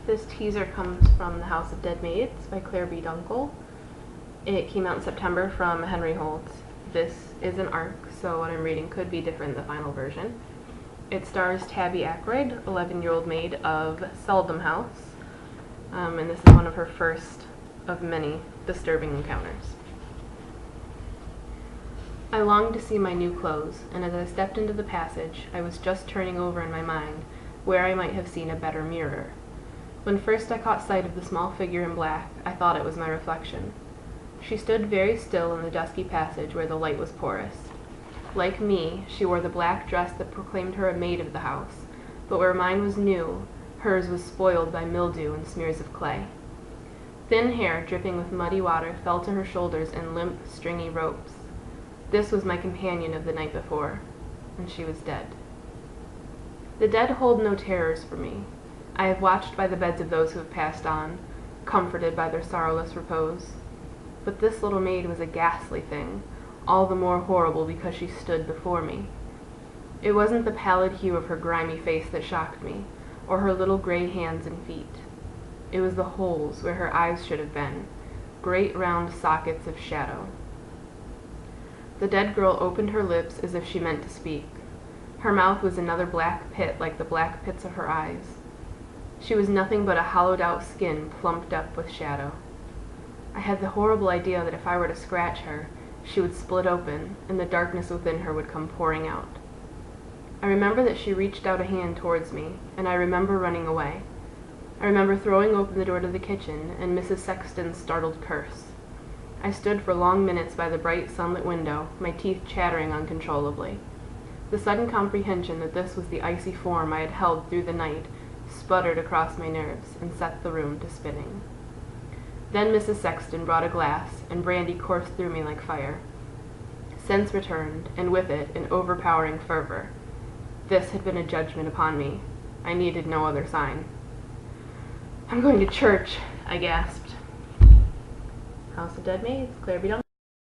This teaser comes from The House of Dead Maids by Clare B. Dunkle. It came out in September from Henry Holt. This is an arc, so what I'm reading could be different than the final version. It stars Tabby Aykroyd, 11-year-old maid of Seldom House, and this is one of her first of many disturbing encounters. I longed to see my new clothes, and as I stepped into the passage, I was just turning over in my mind where I might have seen a better mirror. When first I caught sight of the small figure in black, I thought it was my reflection. She stood very still in the dusky passage where the light was poorest. Like me, she wore the black dress that proclaimed her a maid of the house, but where mine was new, hers was spoiled by mildew and smears of clay. Thin hair dripping with muddy water fell to her shoulders in limp, stringy ropes. This was my companion of the night before, and she was dead. The dead hold no terrors for me. I have watched by the beds of those who have passed on, comforted by their sorrowless repose. But this little maid was a ghastly thing, all the more horrible because she stood before me. It wasn't the pallid hue of her grimy face that shocked me, or her little gray hands and feet. It was the holes where her eyes should have been, great round sockets of shadow. The dead girl opened her lips as if she meant to speak. Her mouth was another black pit like the black pits of her eyes. She was nothing but a hollowed-out skin plumped up with shadow. I had the horrible idea that if I were to scratch her, she would split open, and the darkness within her would come pouring out. I remember that she reached out a hand towards me, and I remember running away. I remember throwing open the door to the kitchen, and Mrs. Sexton's startled curse. I stood for long minutes by the bright sunlit window, my teeth chattering uncontrollably. The sudden comprehension that this was the icy form I had held through the night sputtered across my nerves and set the room to spinning. Then Mrs. Sexton brought a glass, and brandy coursed through me like fire. Sense returned, and with it an overpowering fervor. This had been a judgment upon me. I needed no other sign. "I'm going to church," I gasped. House of Dead Maids, Clare B. Dunkle.